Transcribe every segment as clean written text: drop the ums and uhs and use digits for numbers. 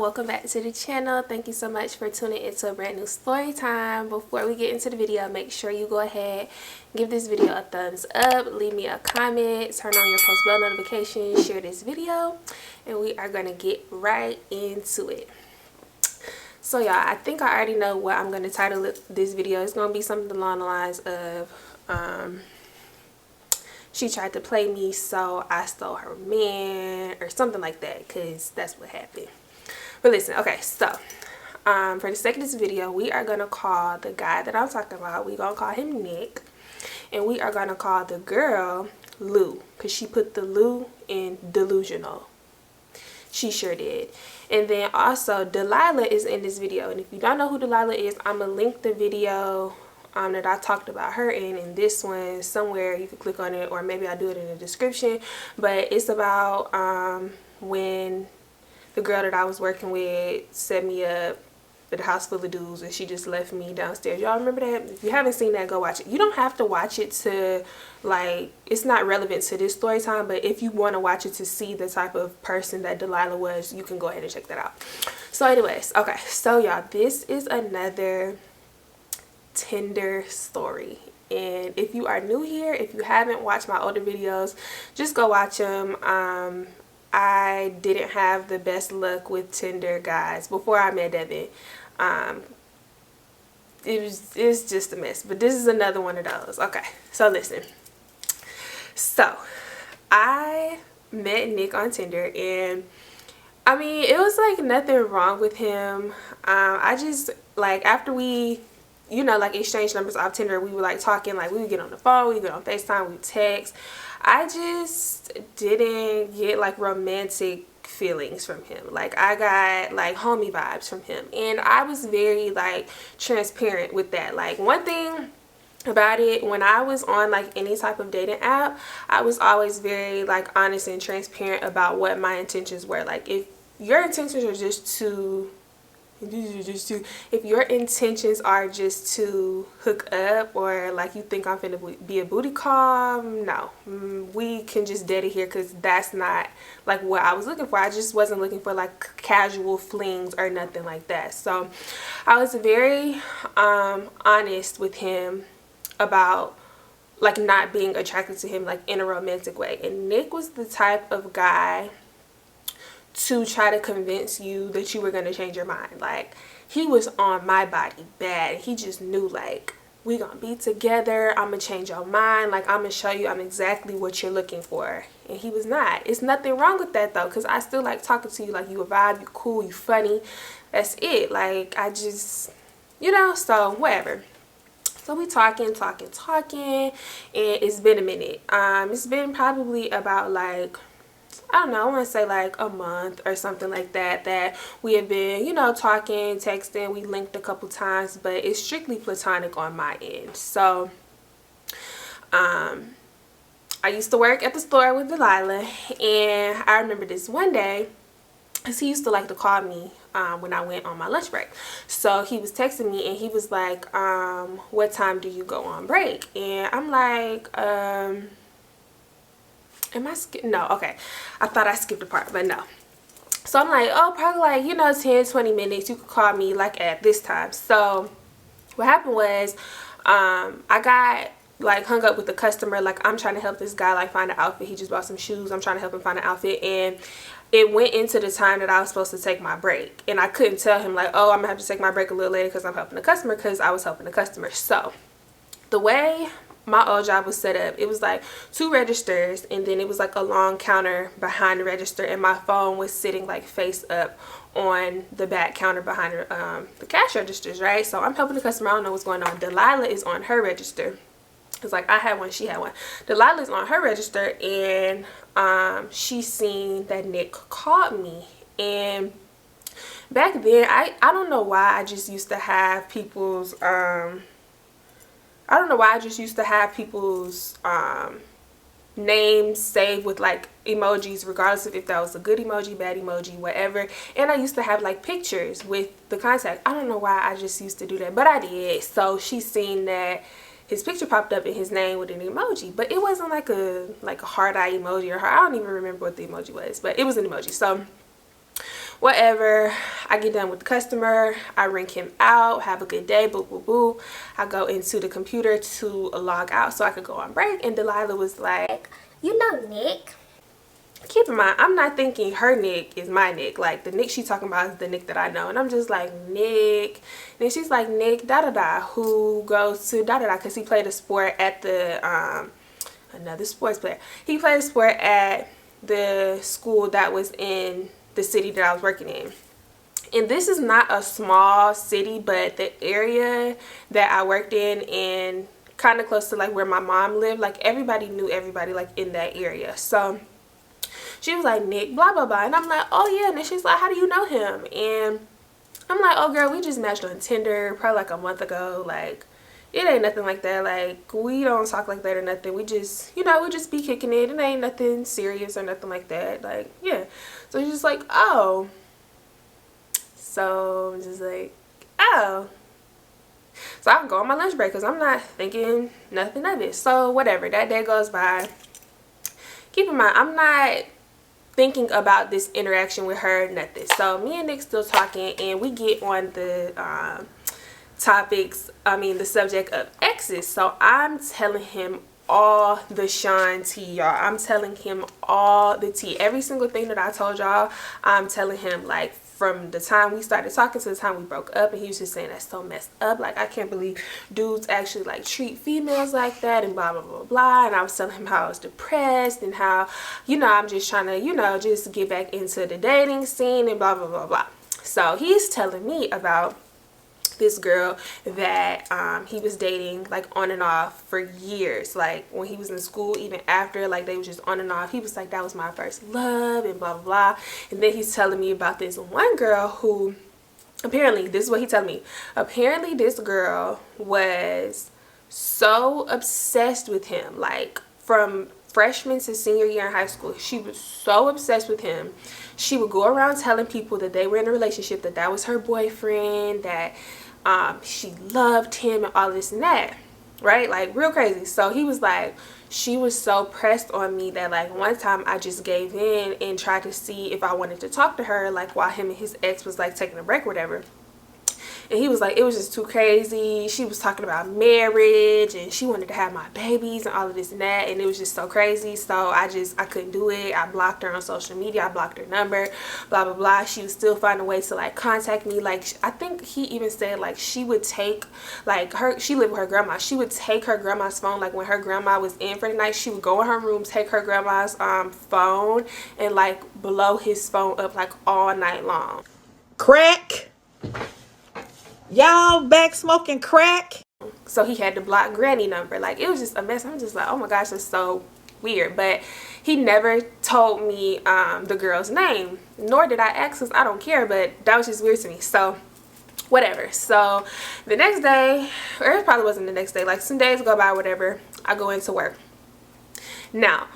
welcome back to the channel. Thank you so much for tuning into a brand new story time. Before we get into the video, make sure you go ahead, give this video a thumbs up, leave me a comment, turn on your post bell notifications, share this video, and we are going to get right into it. So y'all, I think I already know what I'm going to title this video. It's going to be something along the lines of she tried to play me, so I stole her man, or something like that, because that's what happened. But listen, okay, so for the sake of this video, we are going to call the guy that I'm talking about, we're going to call him Nick, and we are going to call the girl Lou, because she put the Lou in delusional. She sure did. And then also Delilah is in this video, and if you don't know who Delilah is, I'm going to link the video that I talked about her in this one somewhere. You can click on it, or maybe I'll do it in the description. But it's about when the girl that I was working with set me up at a house full of dudes, and she just left me downstairs. Y'all remember that? If you haven't seen that, go watch it. You don't have to watch it to, like, it's not relevant to this story time, but if you want to watch it to see the type of person that Delilah was, you can go ahead and check that out. So anyways, okay, so y'all, this is another Tinder story, and if you are new here, if you haven't watched my older videos, just go watch them. I didn't have the best luck with Tinder, guys, before I met Devin. It's just a mess, but this is another one of those. Okay, so listen. So I met Nick on Tinder, and I mean, it was like nothing wrong with him. I just, like, after we, you know, like, exchange numbers off Tinder, we were like talking, like, we would get on the phone, we would get on FaceTime, we would text. I just didn't get like romantic feelings from him. Like, I got like homie vibes from him, and I was very like transparent with that. Like, one thing about it, when I was on like any type of dating app, I was always very like honest and transparent about what my intentions were. Like, if your intentions are just to if your intentions are just to hook up, or like you think I'm finna be a booty call, no, we can just dead it here, because that's not like what I was looking for. I just wasn't looking for like casual flings or nothing like that. So I was very honest with him about like not being attracted to him like in a romantic way. And Nick was the type of guy to try to convince you that you were going to change your mind. Like, he was on my body bad. He just knew, like, we gonna be together, I'm gonna change your mind, like, I'm gonna show you I'm exactly what you're looking for. And he was not. It's nothing wrong with that though, because I still like talking to you. Like, you a vibe, you cool, you funny, that's it. Like, I just, you know, so whatever. So we talking, and it's been a minute. It's been probably about like, I don't know, I want to say like a month or something like that, that we have been, you know, talking, texting. We linked a couple times, but it's strictly platonic on my end. So I used to work at the store with Delilah, and I remember this one day, because he used to like to call me when I went on my lunch break. So he was texting me, and he was like, what time do you go on break? And I'm like, am I no, okay, I thought I skipped a part, but no. So I'm like, oh, probably like, you know, 10-20 minutes, you could call me like at this time. So what happened was, I got like hung up with the customer. Like, I'm trying to help this guy like find an outfit. He just bought some shoes, I'm trying to help him find an outfit, and it went into the time that I was supposed to take my break, and I couldn't tell him like, oh, I'm gonna have to take my break a little later because I'm helping the customer, because I was helping the customer. So the way my old job was set up, it was like 2 registers, and then it was like a long counter behind the register, and my phone was sitting like face up on the back counter behind the cash registers, right? So I'm helping the customer, I don't know what's going on. Delilah is on her register. It's like I had one, she had one. Delilah's on her register, and she seen that Nick called me. And back then, I don't know why I just used to have people's names saved with like emojis, regardless of if that was a good emoji, bad emoji, whatever. And I used to have like pictures with the contact. I don't know why I just used to do that, but I did. So she seen that his picture popped up in his name with an emoji, but it wasn't like a heart eye emoji or I don't even remember what the emoji was, but it was an emoji. So whatever. I get done with the customer, I ring him out, have a good day, boo boo boo. I go into the computer to log out so I could go on break, and Delilah was like, you know Nick. Keep in mind, I'm not thinking her Nick is my Nick. Like, the Nick she's talking about is the Nick that I know. And I'm just like, Nick. And then she's like, Nick, da-da-da, who goes to da-da-da, because he played a sport at the, another sports player. He played a sport at the school that was in the city that I was working in. And this is not a small city, but the area that I worked in and kind of close to, like, where my mom lived, like, everybody knew everybody, like, in that area. So she was like, Nick, blah, blah, blah. And I'm like, oh, yeah. And then she's like, how do you know him? And I'm like, oh, girl, we just matched on Tinder probably like a month ago. Like, it ain't nothing like that. Like, we don't talk like that or nothing. We just, you know, we just be kicking it. It ain't nothing serious or nothing like that. Like, yeah. So she's just like, oh. So I'm just like, oh. So I go on my lunch break because I'm not thinking nothing of it. So whatever. That day goes by. Keep in mind, I'm not thinking about this interaction with her, nothing. So me and Nick still talking, and we get on the the subject of exes. So I'm telling him all the Sean tea, y'all. I'm telling him all the tea. Every single thing that I told y'all, I'm telling him, like, from the time we started talking to the time we broke up. And he was just saying, that's so messed up. Like, I can't believe dudes actually, like, treat females like that and blah, blah, blah, blah. And I was telling him how I was depressed and how, you know, I'm just trying to, you know, just get back into the dating scene and blah, blah, blah, blah. So he's telling me about this girl that he was dating, like, on and off for years. Like, when he was in school, even after, like, they was just on and off. He was like, that was my first love and blah blah blah. And then he's telling me about this one girl who, apparently, this is what he telling me, apparently this girl was so obsessed with him, like, from freshman to senior year in high school. She was so obsessed with him. She would go around telling people that they were in a relationship, that that was her boyfriend, that she loved him and all this and that, right? Like, real crazy. So he was like, she was so pressed on me that, like, one time I just gave in and tried to see if I wanted to talk to her, like, while him and his ex was, like, taking a break or whatever. And he was like, it was just too crazy. She was talking about marriage and she wanted to have my babies and all of this and that. And it was just so crazy. So I couldn't do it. I blocked her on social media. I blocked her number, blah, blah, blah. She would still find a way to, like, contact me. Like, I think he even said, like, she would take, like, she lived with her grandma. She would take her grandma's phone. Like, when her grandma was in for the night, she would go in her room, take her grandma's phone and, like, blow his phone up, like, all night long. Crack. Y'all back smoking crack? So he had to block granny number. Like, it was just a mess. I'm just like, oh my gosh, that's so weird. But he never told me the girl's name, nor did I ask, because I don't care. But that was just weird to me. So whatever. So the next day, or it probably wasn't the next day, like, some days go by, whatever, I go into work. Now,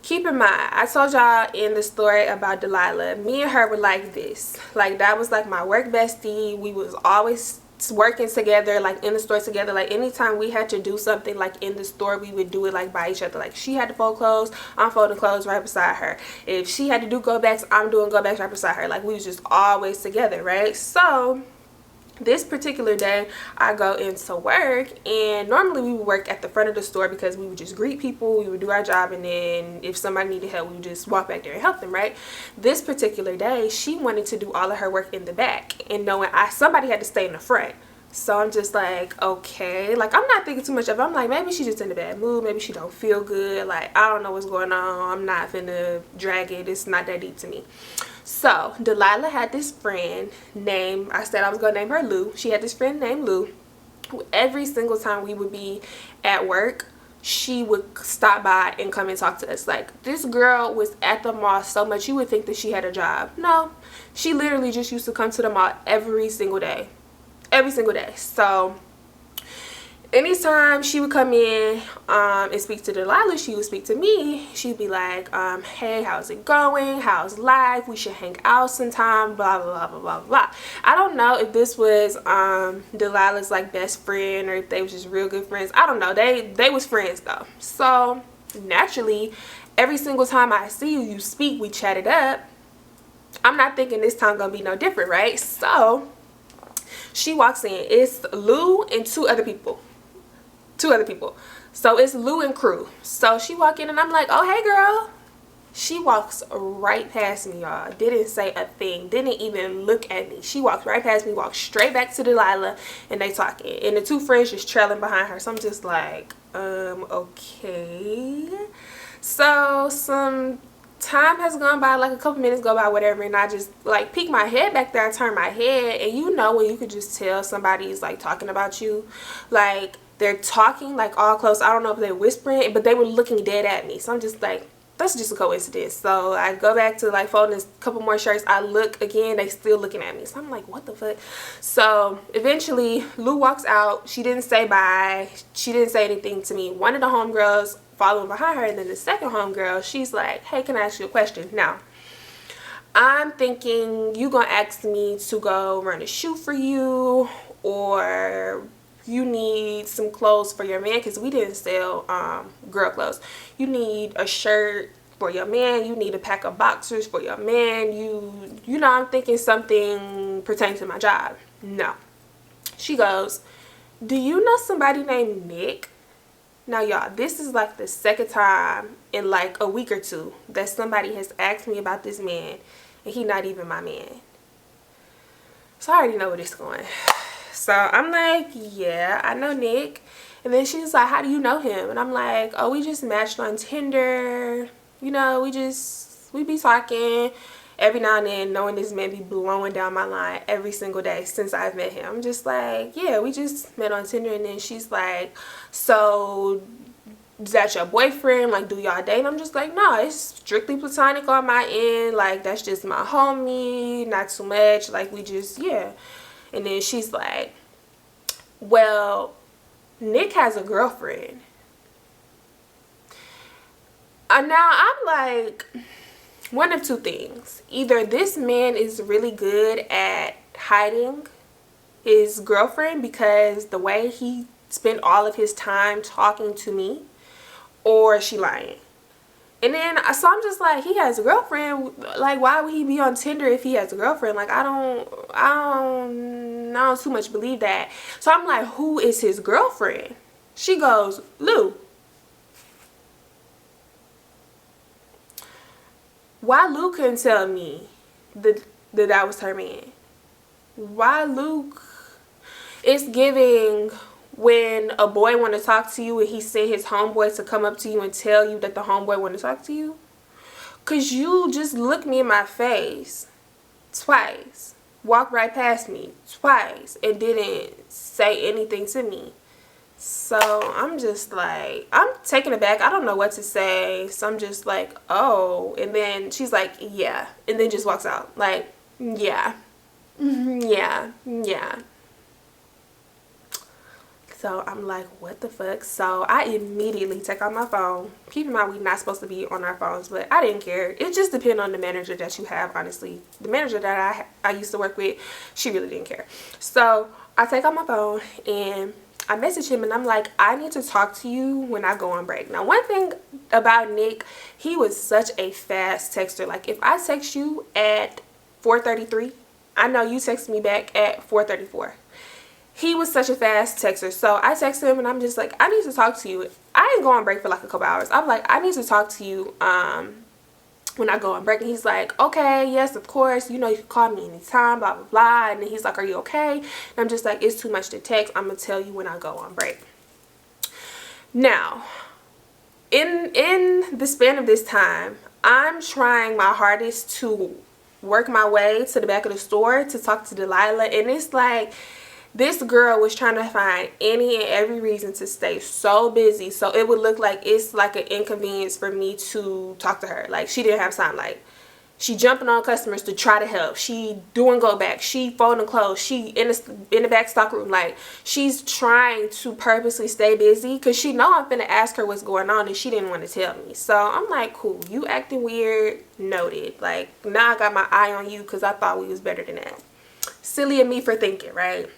keep in mind, I told y'all in the story about Delilah, me and her were like this. Like, that was like my work bestie. We was always working together, like, in the store together. Like, anytime we had to do something, like, in the store, we would do it, like, by each other. Like, she had to fold clothes, I'm folding clothes right beside her. If she had to do go backs, I'm doing go backs right beside her. Like, we was just always together, right? So this particular day, I go into work, and normally we would work at the front of the store because we would just greet people, we would do our job, and then if somebody needed help, we would just walk back there and help them, right? This particular day, she wanted to do all of her work in the back, and knowing somebody had to stay in the front. So I'm just like, okay, like, I'm not thinking too much of it. I'm like, maybe she's just in a bad mood, maybe she don't feel good, like, I don't know what's going on, I'm not finna drag it, it's not that deep to me. So Delilah had this friend named, I said I was gonna name her Lou. She had this friend named Lou, who every single time we would be at work, she would stop by and come and talk to us. Like, this girl was at the mall so much you would think that she had a job. No, she literally just used to come to the mall every single day. Every single day. So anytime she would come in and speak to Delilah, she would speak to me. She'd be like, hey, how's it going? How's life? We should hang out sometime, blah, blah, blah, blah, blah. I don't know if this was Delilah's, like, best friend, or if they was just real good friends. I don't know. They was friends, though. So naturally, every single time I see you, you speak, we chat it up. I'm not thinking this time gonna be no different, right? So she walks in. It's Lou and two other people. So it's Lou and crew. So she walk in and I'm like, oh, hey girl. She walks right past me, y'all. Didn't say a thing. Didn't even look at me. She walked right past me, walked straight back to Delilah, and they talking. And the two friends just trailing behind her. So I'm just like, okay. So some time has gone by, like a couple minutes go by, whatever, and I just like peek my head back there. I turn my head, and you know when you could just tell somebody's like talking about you, like they're talking like all close. I don't know if they're whispering, but they were looking dead at me. So I'm just like, that's just a coincidence. So I go back to like folding a couple more shirts. I look again, they still looking at me. So I'm like, what the fuck? So eventually Lou walks out. She didn't say bye. She didn't say anything to me. One of the homegirls following behind her, and then the second homegirl, she's like, hey, can I ask you a question? Now I'm thinking you gonna ask me to go run a shoot for you, or you need some clothes for your man, because we didn't sell girl clothes. You need a shirt for your man, you need a pack of boxers for your man, you know, I'm thinking something pertaining to my job. No. She goes, do you know somebody named Nick? Now y'all, this is like the second time in like a week or two that somebody has asked me about this man, and he not even my man. So I already know where this is going. So I'm like, yeah, I know Nick. And then she's like, how do you know him? And I'm like, oh, we just matched on Tinder. You know, we be talking every now and then, knowing this man be blowing down my line every single day since I've met him. I'm just like, yeah, we just met on Tinder. And then she's like, so is that your boyfriend? Like, do y'all date? I'm just like, no, it's strictly platonic on my end. Like, that's just my homie, not too much. Like, we just, yeah. And then she's like, well, Nick has a girlfriend. Now I'm like, one of two things. Either this man is really good at hiding his girlfriend because the way he spent all of his time talking to me, or she lying. And then, so I'm just like, he has a girlfriend. Like, why would he be on Tinder if he has a girlfriend? Like, I don't too much believe that. So I'm like, who is his girlfriend? She goes, Lou. Why Lou couldn't tell me that was her man? Why Luke? It's giving when a boy want to talk to you and he sent his homeboy to come up to you and tell you that the homeboy want to talk to you. Because you just looked me in my face twice, walked right past me twice, and didn't say anything to me. So I'm just like, I'm taken aback. I don't know what to say. So I'm just like, oh. And then she's like, yeah. And then just walks out. Like, yeah. Yeah. Yeah. So I'm like, what the fuck? So I immediately take out my phone. Keep in mind, we're not supposed to be on our phones, but I didn't care. It just depends on the manager that you have, honestly. The manager that I used to work with, she really didn't care. So I take out my phone and I message him and I'm like, I need to talk to you when I go on break. Now, one thing about Nick, he was such a fast texter. Like, if I text you at 4:33, I know you text me back at 4:34. He was such a fast texter. So I text him and I'm just like, I need to talk to you. I didn't go on break for like a couple hours. I'm like, I need to talk to you when I go on break. And he's like, okay, yes, of course. You know, you can call me anytime, blah, blah, blah. And then he's like, are you okay? And I'm just like, it's too much to text. I'm going to tell you when I go on break. Now, in the span of this time, I'm trying my hardest to work my way to the back of the store to talk to Delilah. And it's like, this girl was trying to find any and every reason to stay so busy so it would look like it's like an inconvenience for me to talk to her. Like, she didn't have time. Like, she jumping on customers to try to help. She doing go back. She folding clothes. She in the back stock room. Like, she's trying to purposely stay busy because she know I'm finna ask her what's going on and she didn't want to tell me. So I'm like, cool, you acting weird, noted. Like, now I got my eye on you because I thought we was better than that. Silly of me for thinking, right?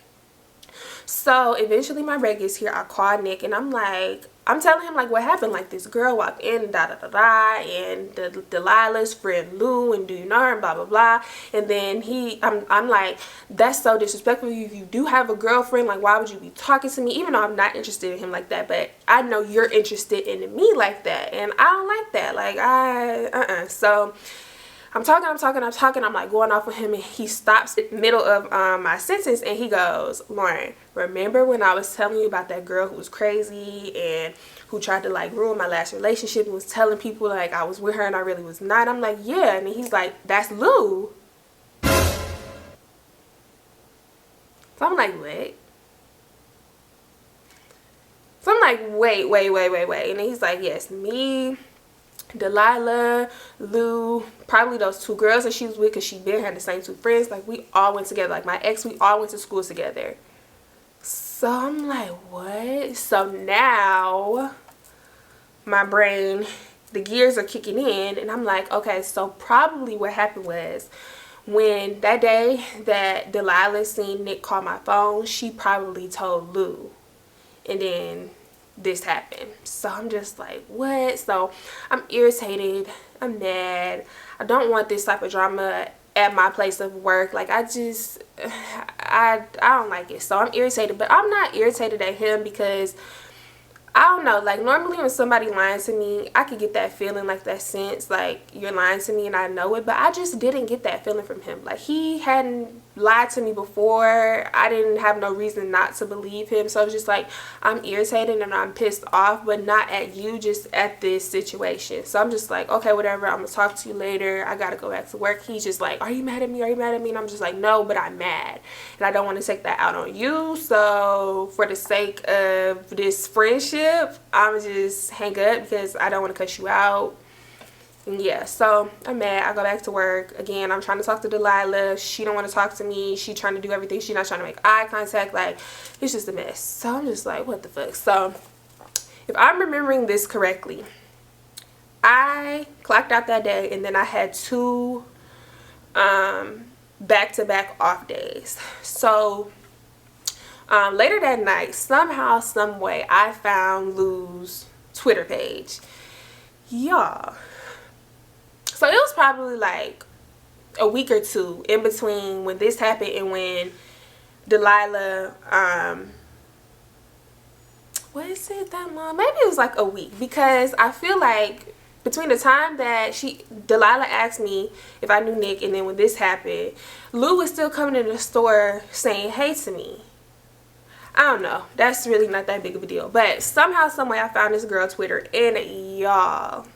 So eventually my break gets here. I call Nick and I'm telling him like what happened. Like this girl walked in, da da da da, and Delilah's friend Lou, and do you know her, and blah blah blah. And then I'm like, that's so disrespectful. If you do have a girlfriend, like why would you be talking to me? Even though I'm not interested in him like that, but I know you're interested in me like that, and I don't like that. Like So I'm talking, I'm like going off with him, and he stops in the middle of my sentence and he goes, Lauren, remember when I was telling you about that girl who was crazy and who tried to like ruin my last relationship and was telling people like I was with her and I really was not? I'm like, yeah. And he's like, that's Lou. So I'm like, what? So I'm like, wait. And he's like, yes, me, Delilah, Lou, probably those two girls that she was with, because she been had the same two friends. Like we all went together. Like my ex, we all went to school together. So I'm like, what? So now my brain, the gears are kicking in, and I'm like, okay, so probably what happened was when that day that Delilah seen Nick call my phone, she probably told Lou, and then this happened. So I'm just like, what? So I'm irritated, I'm mad, I don't want this type of drama at my place of work. Like I don't like it. So I'm irritated, but I'm not irritated at him because I don't know, like normally when somebody lying to me, I could get that feeling, like that sense, like you're lying to me and I know it, but I just didn't get that feeling from him. Like he hadn't lied to me before. I didn't have no reason not to believe him. So it's just like I'm irritated and I'm pissed off, but not at you, just at this situation. So I'm just like, okay, whatever, I'm gonna talk to you later, I gotta go back to work. He's just like, are you mad at me, and I'm just like, no, but I'm mad and I don't want to take that out on you. So for the sake of this friendship, I'm just hang up because I don't want to cuss you out. And yeah, so I'm mad. I go back to work again. I'm trying to talk to Delilah. She don't want to talk to me. She trying to do everything. She not trying to make eye contact. Like it's just a mess. So I'm just like, what the fuck? So if I'm remembering this correctly, I clocked out that day and then I had two back-to-back off days. So later that night, somehow, some way, I found Lou's Twitter page. Y'all. So it was probably like a week or two in between when this happened and when Delilah, was it that long? Maybe it was like a week, because I feel like between the time that Delilah asked me if I knew Nick and then when this happened, Lou was still coming to the store saying hey to me. I don't know. That's really not that big of a deal. But somehow, some way, I found this girl Twitter. And y'all,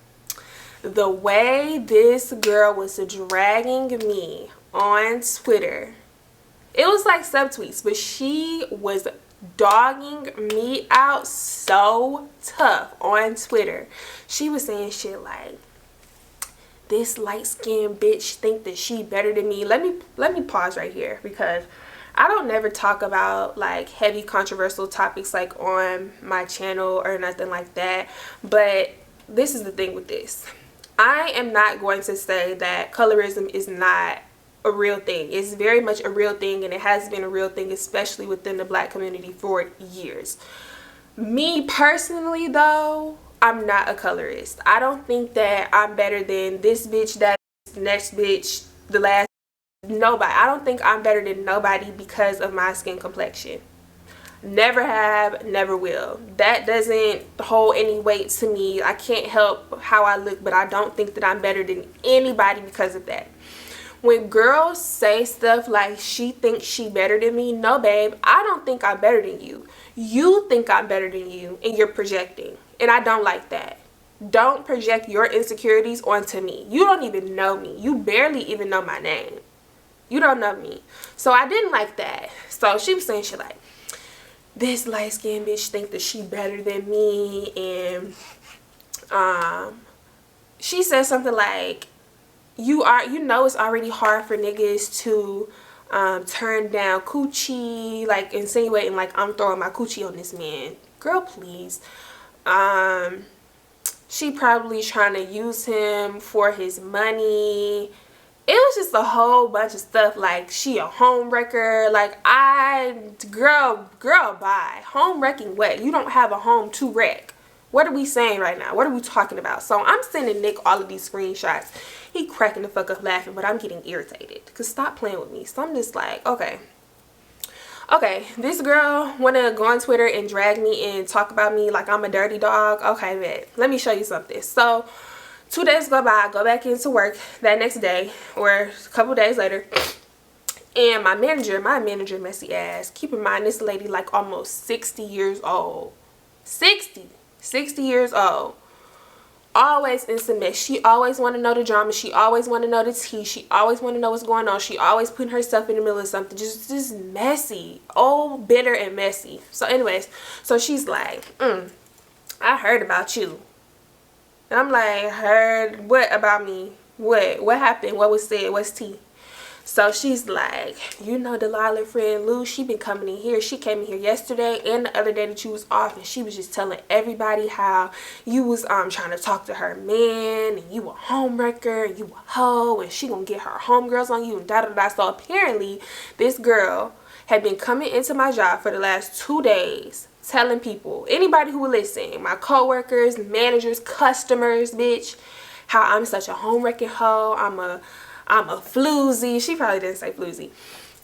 the way this girl was dragging me on Twitter, it was like subtweets, but she was dogging me out so tough on Twitter. She was saying shit like, this light-skinned bitch think that she better than me. Let me pause right here, because I don't never talk about like heavy controversial topics like on my channel or nothing like that. But this is the thing with this. I am not going to say that colorism is not a real thing. It's very much a real thing, and it has been a real thing, especially within the black community for years. Me personally though, I'm not a colorist. I don't think that I'm better than this bitch, that next bitch, the last, nobody. I don't think I'm better than nobody because of my skin complexion. Never have, never will. That doesn't hold any weight to me. I can't help how I look, but I don't think that I'm better than anybody because of that. When girls say stuff like she thinks she better than me, no babe, I don't think I'm better than you. You think I'm better than you and you're projecting, and I don't like that. Don't project your insecurities onto me. You don't even know me. You barely even know my name. You don't know me. So I didn't like that. So she was saying shit like, this light-skinned bitch think that she better than me, and she said something like, you know it's already hard for niggas to turn down coochie, like insinuating like I'm throwing my coochie on this man. Girl, please. She probably trying to use him for his money. it was just a whole bunch of stuff, like she a home wrecker. Like, girl, bye. Home wrecking what? You don't have a home to wreck. What are we saying right now? What are we talking about? So I'm sending Nick all of these screenshots. He cracking the fuck up laughing, but I'm getting irritated. Because stop playing with me. So I'm just like, okay, this girl want to go on Twitter and drag me and talk about me like I'm a dirty dog. Okay, bet. Let me show you something. So 2 days go by, I go back into work that next day or a couple days later, and my manager, messy ass, keep in mind this lady like almost 60 years old. 60 years old. Always in some mess. She always want to know the drama. She always want to know the tea. She always want to know what's going on. She always putting herself in the middle of something. Just messy. Old, bitter, and messy. So anyways, so she's like, I heard about you. And I'm like, heard what about me? What happened? What was said? What's tea? So she's like, you know Delilah friend Lou, she been coming in here. She came in here yesterday and the other day that you was off, and she was just telling everybody how you was trying to talk to her man, and you a homewrecker, and you a hoe, and she gonna get her homegirls on you, and da da da. So apparently this girl had been coming into my job for the last 2 days telling people, anybody who would listen, my coworkers, managers, customers, bitch, how I'm such a home-wrecking hoe. I'm a floozy. She probably didn't say floozy.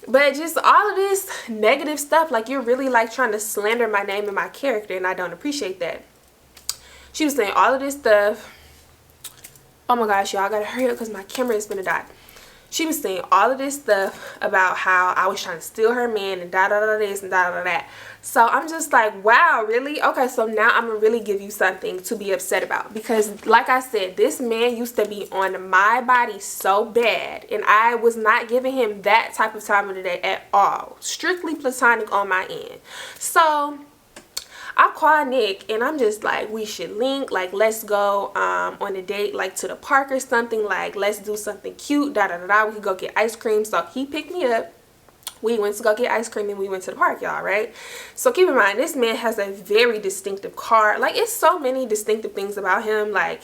But just all of this negative stuff. Like, you're really like trying to slander my name and my character, and I don't appreciate that. She was saying all of this stuff. Oh my gosh, y'all, I gotta hurry up because my camera is gonna die. She was saying all of this stuff about how I was trying to steal her man and da da da this and da da da. So I'm just like, wow, really? Okay, so now I'm gonna really give you something to be upset about, because like I said, this man used to be on my body so bad, and I was not giving him that type of time of the day at all. Strictly platonic on my end. So I call Nick and I'm just like, we should link, like let's go on a date, like to the park or something, like let's do something cute, da da da da. We could go get ice cream. So he picked me up, we went to go get ice cream, and we went to the park, y'all, right? So keep in mind, this man has a very distinctive car. Like, it's so many distinctive things about him. Like,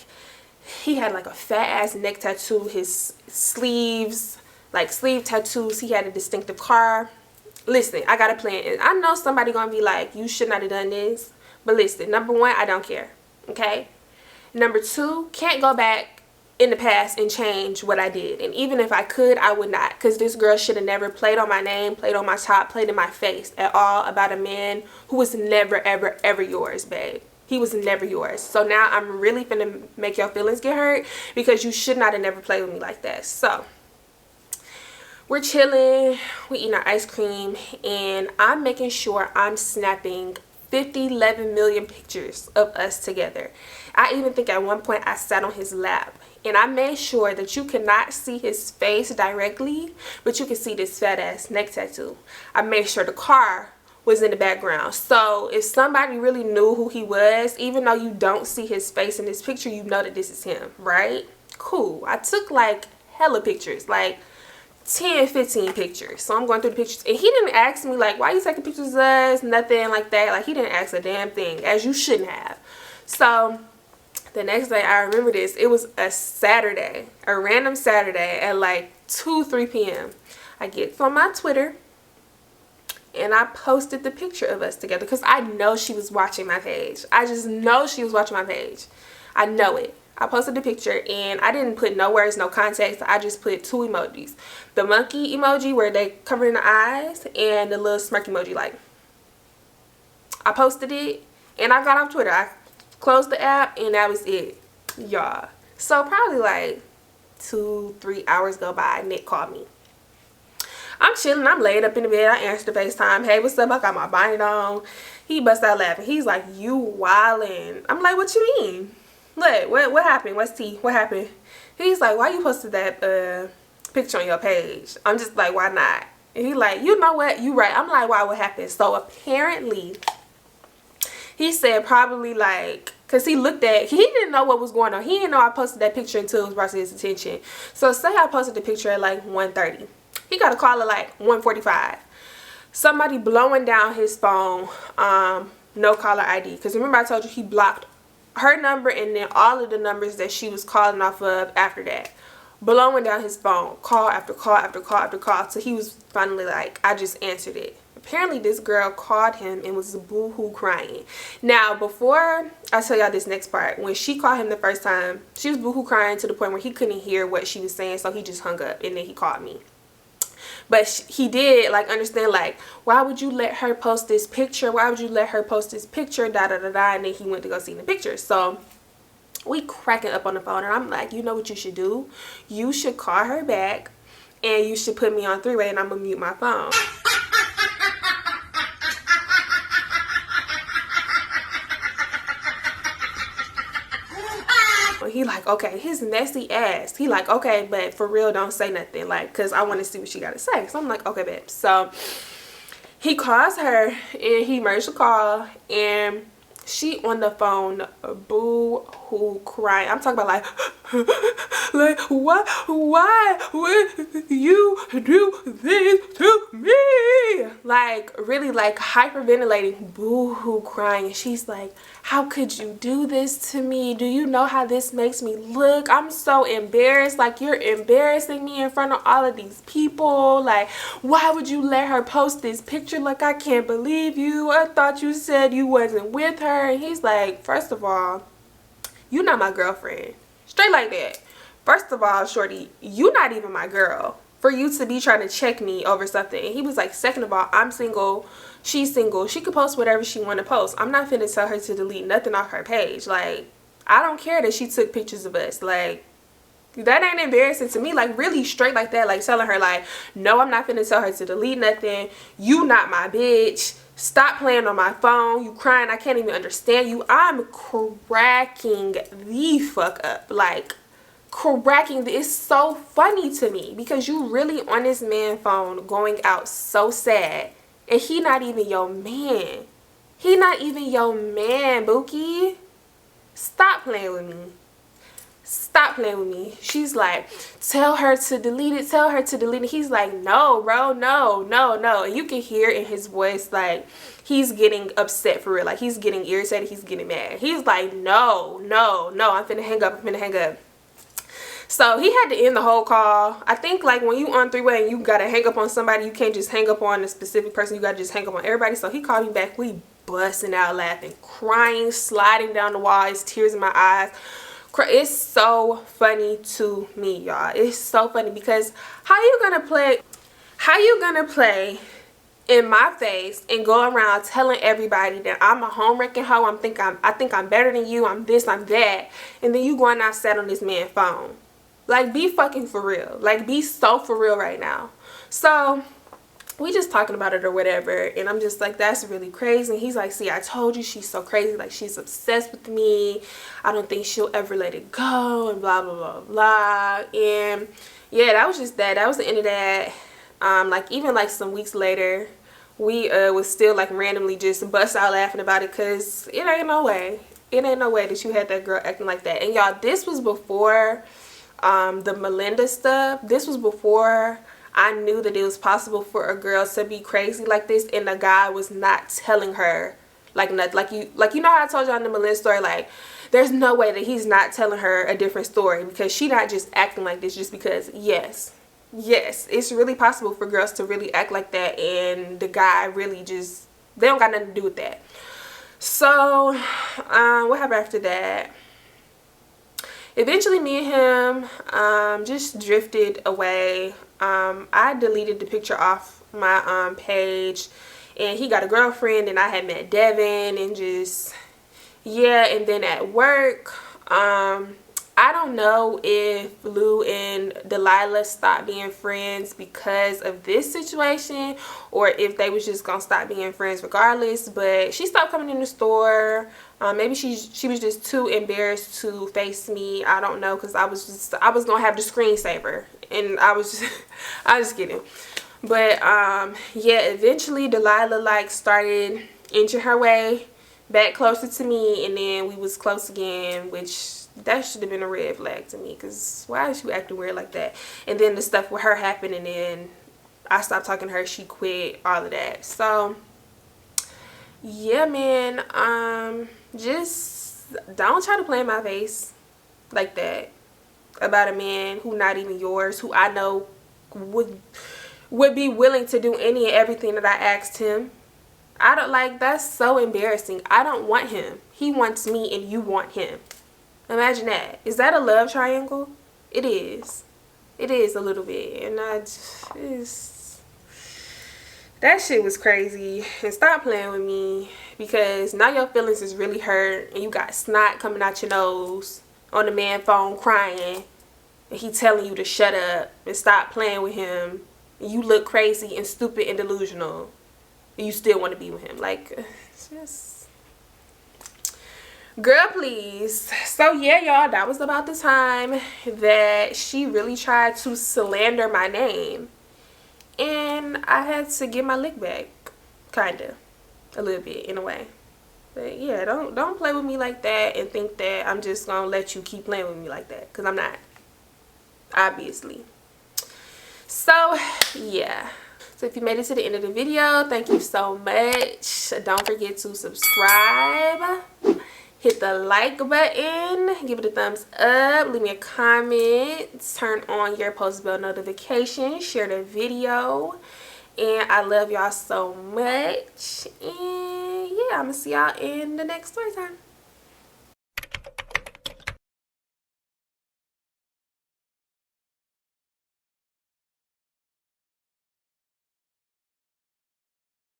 he had like a fat ass neck tattoo, his sleeves, like sleeve tattoos. He had a distinctive car. Listen, I got a plan, and I know somebody gonna be like, you should not have done this, but listen, number one, I don't care, okay? Number two, can't go back in the past and change what I did, and even if I could, I would not, because this girl should have never played on my name, played on my top, played in my face at all about a man who was never ever ever yours, babe. He was never yours. So now I'm really finna make your feelings get hurt, because you should not have never played with me like that. So we're chilling, we eating our ice cream, and I'm making sure I'm snapping 11 million pictures of us together. I even think at one point I sat on his lap, and I made sure that you cannot see his face directly, but you can see this fat ass neck tattoo. I made sure the car was in the background. So if somebody really knew who he was, even though you don't see his face in this picture, you know that this is him, right? Cool. I took like hella pictures, like 10-15 pictures. So I'm going through the pictures, and he didn't ask me like, why you taking pictures of us, nothing like that. Like, he didn't ask a damn thing, as you shouldn't have. So the next day, I remember this, it was a Saturday, a random Saturday at like 2-3 p.m. I get on my Twitter and I posted the picture of us together, because I know she was watching my page. I just know she was watching my page. I know it. I posted the picture, and I didn't put no words, no context. I just put 2 emojis. The monkey emoji where they covering the eyes, and the little smirk emoji. Like, I posted it, and I got off Twitter. I closed the app, and that was it, y'all. So probably like 2-3 hours go by, Nick called me. I'm chilling, I'm laid up in the bed. I answered the FaceTime. Hey, what's up? I got my bonnet on. He bust out laughing. He's like, you wildin'. I'm like, what you mean? Look, what happened? What's tea? What happened? He's like, why you posted that picture on your page? I'm just like, why not? And he like, you know what? You right. I'm like, why? What happened? So apparently, he said probably like, because he looked at, he didn't know what was going on. He didn't know I posted that picture until it was brought to his attention. So say I posted the picture at like 1:30. He got a call at like 1:45. Somebody blowing down his phone, no caller ID. Because remember I told you he blocked her number, and then all of the numbers that she was calling off of after that. blowing down his phone, call after call after call after call, so he was finally like, I just answered it. Apparently this girl called him and was boo-hoo crying. Now, before I tell y'all this next part, when she called him the first time, she was boo-hoo crying to the point where he couldn't hear what she was saying, so he just hung up, and then he called me. But he did like understand, like, why would you let her post this picture? Why would you let her post this picture? Da da da da. And then he went to go see the picture. So we cracking up on the phone, and I'm like, you know what you should do? You should call her back, and you should put me on three-way, and I'm gonna mute my phone. He like, okay, his messy ass. He like, okay, but for real, don't say nothing, like, because I want to see what she got to say. So I'm like, okay, babe. So he calls her, and he merged the call, and she on the phone boo-hoo crying. I'm talking about like why would you do this to me? Like, really, like, hyperventilating, boo-hoo crying. And she's like, how could you do this to me? Do you know how this makes me look? I'm so embarrassed. Like, you're embarrassing me in front of all of these people. Like, why would you let her post this picture? Like, I can't believe you. I thought you said you wasn't with her. And he's like, first of all, you're not my girlfriend. Straight like that. First of all, shorty, you not even my girl for you to be trying to check me over something. And he was like, second of all, I'm single. She's single. She could post whatever she want to post. I'm not finna tell her to delete nothing off her page. Like, I don't care that she took pictures of us. Like, that ain't embarrassing to me. Like, really straight like that. Like, telling her, like, no, I'm not finna tell her to delete nothing. You not my bitch. Stop playing on my phone. You crying. I can't even understand you. I'm cracking the fuck up. Like, cracking. It's so funny to me because you really on this man's phone going out so sad, and he not even your man. He not even your man, Bookie. Stop playing with me. Stop playing with me. She's like, tell her to delete it. Tell her to delete it. He's like, no, bro, no, no, no. And you can hear in his voice, like, he's getting upset for real. Like, he's getting irritated. He's getting mad. He's like, no, no, no. I'm finna hang up. I'm finna hang up. So he had to end the whole call. I think, like, when you on three-way and you gotta hang up on somebody, you can't just hang up on a specific person. You gotta just hang up on everybody. So he called me back. We busting out laughing, crying, sliding down the wall. It's tears in my eyes. It's so funny to me, y'all. It's so funny because how you gonna play in my face and go around telling everybody that I'm a home wrecking hoe, I think I'm better than you, I'm this, I'm that, and then you going outside on this man's phone? Like, be fucking for real. Like, be so for real right now. So we just talking about it or whatever, and I'm just like, that's really crazy. And he's like, see, I told you, she's so crazy. Like, she's obsessed with me. I don't think she'll ever let it go, and blah blah blah blah. And yeah, that was just that. That was the end of that. Like, even like some weeks later, we was still like randomly just bust out laughing about it, because it ain't no way that you had that girl acting like that. And y'all, this was before the Melinda stuff. This was before I knew that it was possible for a girl to be crazy like this, and the guy was not telling her, like, nothing. Like you know how I told y'all in the Melinda story, like, there's no way that he's not telling her a different story, because she not just acting like this just because. Yes, it's really possible for girls to really act like that, and the guy really just, they don't got nothing to do with that. So what happened after that? Eventually me and him just drifted away. I deleted the picture off my page, and he got a girlfriend, and I had met Devin, and just, yeah. And then at work, I don't know if Lou and Delilah stopped being friends because of this situation, or if they was just gonna stop being friends regardless. But she stopped coming in the store. Maybe she was just too embarrassed to face me. I don't know, because I was gonna have the screensaver, and I was just kidding. But yeah, eventually Delilah like started inching her way back closer to me, and then we was close again, which that should have been a red flag to me, because why is she acting weird like that? And then the stuff with her happened, and then I stopped talking to her, she quit, all of that. So yeah, man, just don't try to play in my face like that. about a man who not even yours, who I know would be willing to do any and everything that I asked him. I don't like, that's so embarrassing. I don't want him. He wants me and you want him. Imagine that. Is that a love triangle? It is. It is a little bit. And that shit was crazy. And stop playing with me, because now your feelings is really hurt and you got snot coming out your nose on the man phone crying, and he telling you to shut up and stop playing with him, and you look crazy and stupid and delusional, and you still want to be with him. Like, just, girl, please. So yeah, y'all, that was about the time that she really tried to slander my name, and I had to get my lick back, kinda, a little bit, in a way. But yeah, don't play with me like that and think that I'm just gonna let you keep playing with me like that, because I'm not, obviously. So yeah, so if you made it to the end of the video, thank you so much. Don't forget to subscribe, hit the like button, give it a thumbs up, leave me a comment, turn on your post bell notifications, share the video, and I love y'all so much. And yeah, I'm gonna see y'all in the next story time.